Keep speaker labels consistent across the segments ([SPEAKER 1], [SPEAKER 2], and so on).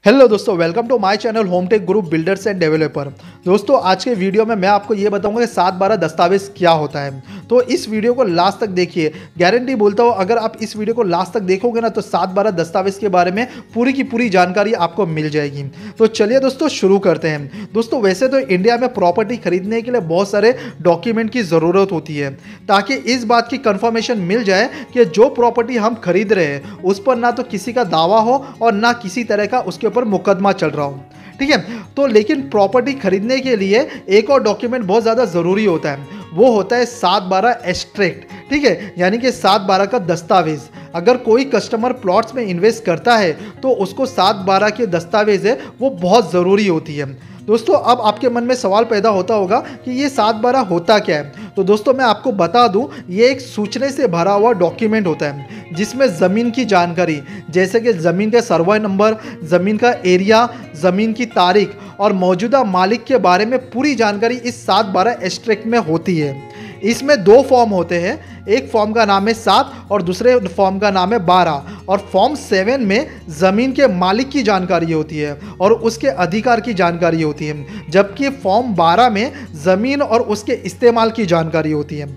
[SPEAKER 1] Hello दोस्तों, welcome to my channel Hometech group builders and developer. दोस्तों, आज के वीडियो में मैं आपको ये बताऊंगा कि 7/12 दस्तावेज क्या होता है। तो इस वीडियो को लास्ट तक देखिए। गारंटी बोलता हूँ, अगर आप इस वीडियो को लास्ट तक देखोगे ना तो 7/12 दस्तावेज के बारे में पूरी की पूरी जानकारी आपको मिल जाएगी। तो चलिए दोस्तों, शुरू करते हैं। दोस्तों, वैसे तो इंडिया में प्रॉपर्टी खरीदने के लिए बहुत सारे डॉक्यूमेंट की ज़रूरत होती है, ताकि इस बात की कंफर्मेशन मिल जाए कि जो प्रॉपर्टी हम खरीद रहे हैं उस पर ना तो किसी का दावा हो और ना किसी तरह का उसके पर मुकदमा चल रहा हो। ठीक है, तो लेकिन प्रॉपर्टी खरीदने के लिए एक और डॉक्यूमेंट बहुत ज़्यादा ज़रूरी होता है, वो होता है 7/12 एक्सट्रैक्ट। ठीक है, यानी कि 7/12 का दस्तावेज। अगर कोई कस्टमर प्लॉट्स में इन्वेस्ट करता है तो उसको 7/12 के दस्तावेज है वो बहुत ज़रूरी होती है। दोस्तों, अब आपके मन में सवाल पैदा होता होगा कि ये 7/12 होता क्या है। तो दोस्तों, मैं आपको बता दूं, ये एक सूचना से भरा हुआ डॉक्यूमेंट होता है जिसमें ज़मीन की जानकारी, जैसे कि ज़मीन का सर्वे नंबर, ज़मीन का एरिया, ज़मीन की तारीख और मौजूदा मालिक के बारे में पूरी जानकारी इस 7/12 एक्सट्रैक्ट में होती है। इसमें दो फॉर्म होते हैं, एक फॉर्म का नाम है 7 और दूसरे फॉर्म का नाम है 12। और फॉर्म 7 में ज़मीन के मालिक की जानकारी होती है और उसके अधिकार की जानकारी होती है, जबकि फॉर्म 12 में ज़मीन और उसके इस्तेमाल की जानकारी होती है।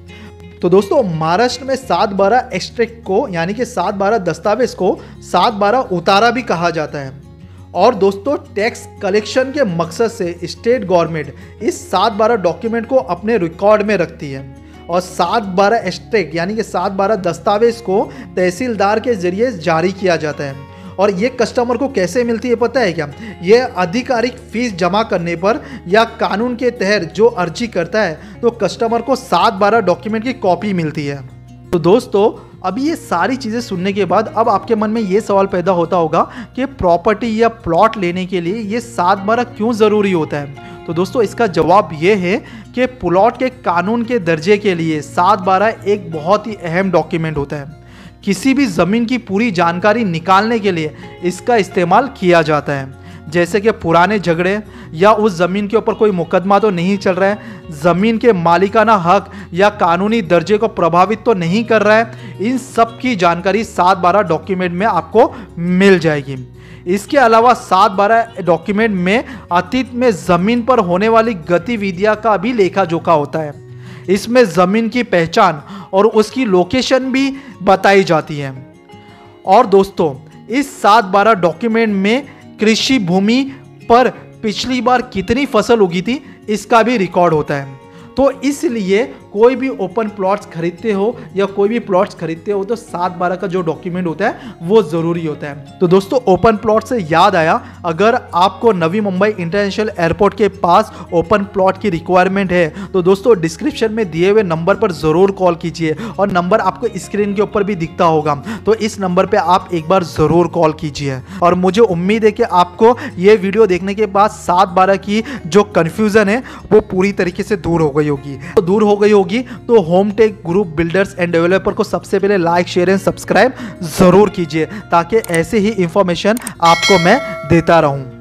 [SPEAKER 1] तो दोस्तों, महाराष्ट्र में 7/12 एक्सट्रैक्ट को यानी कि 7/12 दस्तावेज को 7/12 उतारा भी कहा जाता है। और दोस्तों, टैक्स कलेक्शन के मकसद से स्टेट गवर्नमेंट इस 7/12 डॉक्यूमेंट को अपने रिकॉर्ड में रखती है। और 7/12 एक्सट्रैक्ट यानी कि 7/12 दस्तावेज को तहसीलदार के जरिए जारी किया जाता है। और ये कस्टमर को कैसे मिलती है पता है क्या? ये आधिकारिक फीस जमा करने पर या कानून के तहत जो अर्जी करता है तो कस्टमर को 7/12 डॉक्यूमेंट की कॉपी मिलती है। तो दोस्तों, अभी ये सारी चीज़ें सुनने के बाद अब आपके मन में ये सवाल पैदा होता होगा कि प्रॉपर्टी या प्लॉट लेने के लिए ये 7/12 क्यों ज़रूरी होता है। तो दोस्तों, इसका जवाब ये है कि प्लॉट के कानून के दर्जे के लिए 7/12 एक बहुत ही अहम डॉक्यूमेंट होता है। किसी भी ज़मीन की पूरी जानकारी निकालने के लिए इसका इस्तेमाल किया जाता है, जैसे कि पुराने झगड़े या उस ज़मीन के ऊपर कोई मुकदमा तो नहीं चल रहा है, ज़मीन के मालिकाना हक या कानूनी दर्जे को प्रभावित तो नहीं कर रहा है। इन सब की जानकारी 7/12 डॉक्यूमेंट में आपको मिल जाएगी। इसके अलावा 7/12 डॉक्यूमेंट में अतीत में ज़मीन पर होने वाली गतिविधियां का भी लेखा जोखा होता है। इसमें ज़मीन की पहचान और उसकी लोकेशन भी बताई जाती है। और दोस्तों, इस 7/12 डॉक्यूमेंट में कृषि भूमि पर पिछली बार कितनी फसल उगी थी इसका भी रिकॉर्ड होता है। तो इसलिए कोई भी ओपन प्लॉट्स खरीदते हो या कोई भी प्लॉट्स खरीदते हो तो 7/12 का जो डॉक्यूमेंट होता है वो ज़रूरी होता है। तो दोस्तों, ओपन प्लॉट से याद आया, अगर आपको नवी मुंबई इंटरनेशनल एयरपोर्ट के पास ओपन प्लॉट की रिक्वायरमेंट है तो दोस्तों डिस्क्रिप्शन में दिए हुए नंबर पर ज़रूर कॉल कीजिए। और नंबर आपको स्क्रीन के ऊपर भी दिखता होगा, तो इस नंबर पर आप एक बार ज़रूर कॉल कीजिए। और मुझे उम्मीद है कि आपको ये वीडियो देखने के बाद 7/12 की जो कन्फ्यूज़न है वो पूरी तरीके से दूर हो गई होगी। तो दूर हो गई होगी तो hometech group builders and developer को सबसे पहले लाइक, शेयर एंड सब्सक्राइब जरूर कीजिए, ताकि ऐसे ही इंफॉर्मेशन आपको मैं देता रहूं।